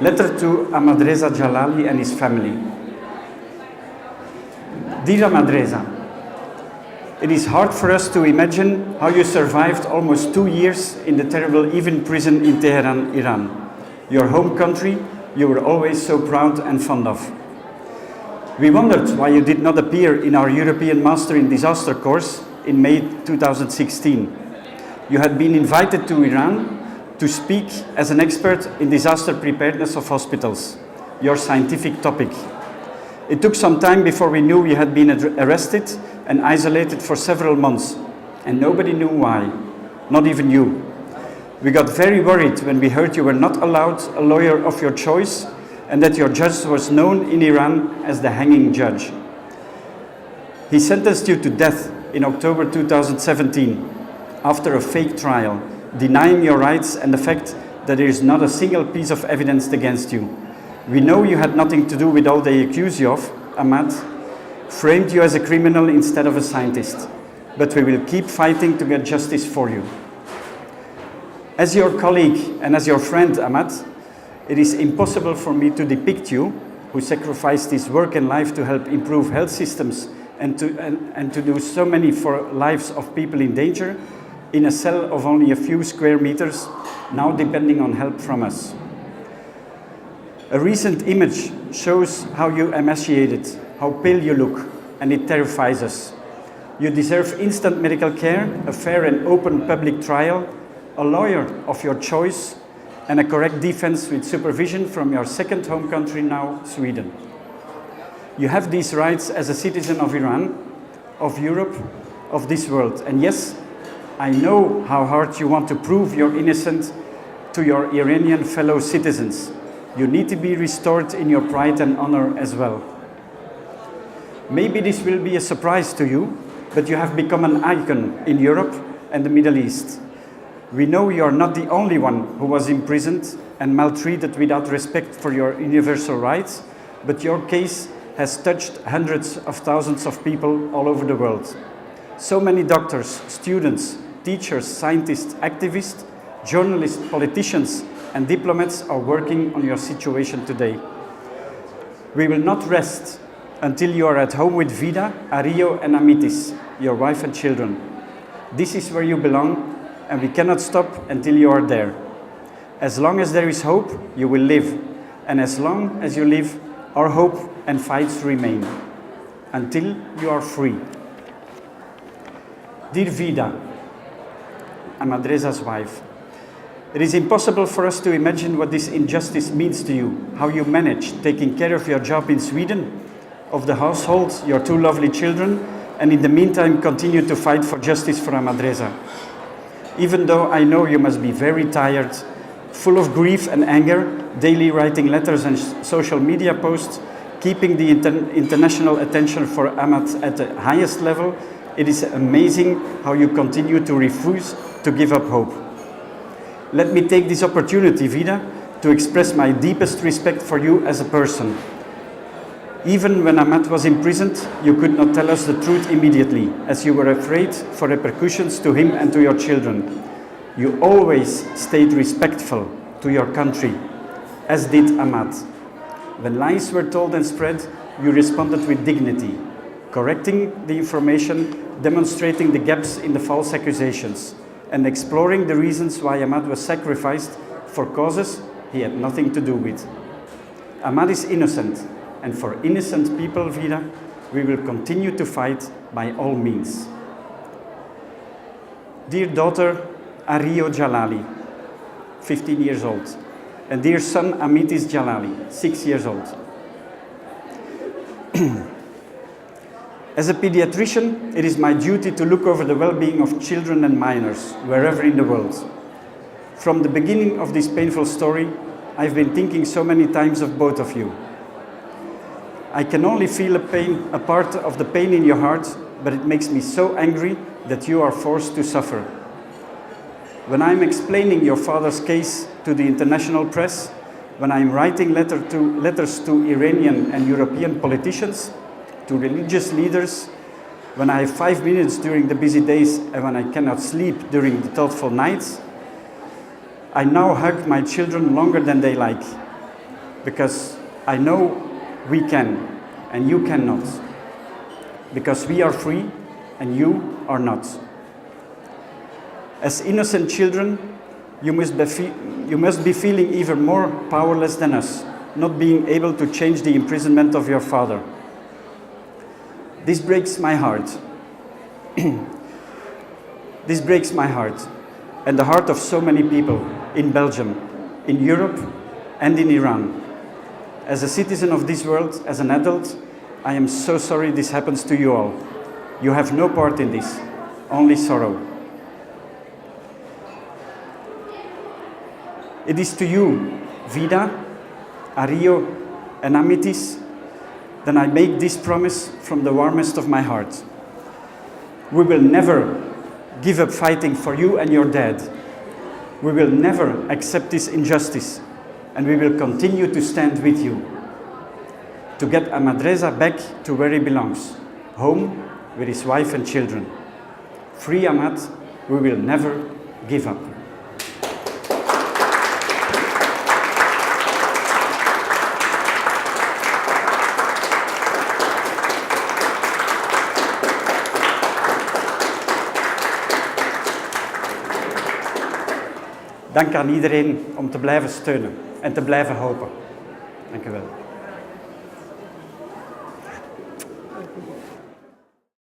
Letter to Ahmadreza Djalali and his family. Dear Ahmadreza, it is hard for us to imagine how you survived almost 2 years in the terrible Evin prison in Tehran, Iran. Your home country you were always so proud and fond of. We wondered why you did not appear in our European Master in Disaster course in May 2016. You had been invited to Iran to speak as an expert in disaster preparedness of hospitals, your scientific topic. It took some time before we knew you had been arrested and isolated for several months, and nobody knew why, not even you. We got very worried when we heard you were not allowed a lawyer of your choice and that your judge was known in Iran as the hanging judge. He sentenced you to death in October 2017 after a fake trial, denying your rights and the fact that there is not a single piece of evidence against you. We know you had nothing to do with all they accuse you of. Ahmad framed you as a criminal instead of a scientist, but we will keep fighting to get justice for you. As your colleague and as your friend, Ahmad, it is impossible for me to depict you, who sacrificed his work and life to help improve health systems and to do so many for lives of people in danger, in a cell of only a few square meters, now depending on help from us. A recent image shows how you emaciated, how pale you look, and it terrifies us. You deserve instant medical care, a fair and open public trial, a lawyer of your choice, and a correct defense with supervision from your second home country now, Sweden. You have these rights as a citizen of Iran, of Europe, of this world. And yes, I know how hard you want to prove you're innocent to your Iranian fellow citizens. You need to be restored in your pride and honor as well. Maybe this will be a surprise to you, but you have become an icon in Europe and the Middle East. We know you are not the only one who was imprisoned and maltreated without respect for your universal rights, but your case has touched hundreds of thousands of people all over the world. So many doctors, students, teachers, scientists, activists, journalists, politicians, and diplomats are working on your situation today. We will not rest until you are at home with Vida, Ario, and Amitis, your wife and children. This is where you belong, and we cannot stop until you are there. As long as there is hope, you will live. And as long as you live, our hope and fights remain. Until you are free. Dear Vida, Ahmadreza's wife, it is impossible for us to imagine what this injustice means to you, how you manage taking care of your job in Sweden, of the household, your 2 lovely children, and in the meantime continue to fight for justice for Ahmadreza. Even though I know you must be very tired, full of grief and anger, daily writing letters and social media posts, keeping the international attention for Ahmad at the highest level, it is amazing how you continue to refuse to give up hope. Let me take this opportunity, Vida, to express my deepest respect for you as a person. Even when Ahmad was imprisoned, you could not tell us the truth immediately, as you were afraid for repercussions to him and to your children. You always stayed respectful to your country, as did Ahmad. When lies were told and spread, you responded with dignity, correcting the information, demonstrating the gaps in the false accusations, and exploring the reasons why Ahmad was sacrificed for causes he had nothing to do with. Ahmad is innocent, and for innocent people, Vida, we will continue to fight by all means. Dear daughter, Ario Djalali, 15 years old, and dear son, Amitis Djalali, 6 years old. As a pediatrician, it is my duty to look over the well-being of children and minors, wherever in the world. From the beginning of this painful story, I've been thinking so many times of both of you. I can only feel a part of the pain in your heart, but it makes me so angry that you are forced to suffer. When I'm explaining your father's case to the international press, when I'm writing letters to Iranian and European politicians, to religious leaders, when I have 5 minutes during the busy days and when I cannot sleep during the thoughtful nights, I now hug my children longer than they like. because I know we can and you cannot. Because we are free and you are not. As innocent children, you must be feeling even more powerless than us, not being able to change the imprisonment of your father. This breaks my heart. This breaks my heart, and the heart of so many people in Belgium, in Europe, and in Iran. As a citizen of this world, as an adult, I am so sorry this happens to you all. You have no part in this, only sorrow. It is to you, Vida, Ario, and Amitis, that I make this promise from the warmest of my heart. We will never give up fighting for you and your dad. We will never accept this injustice, and we will continue to stand with you to get Ahmadreza back to where he belongs, home with his wife and children. Free Ahmad, we will never give up. Dank aan iedereen om te blijven steunen en te blijven hopen. Dank u wel.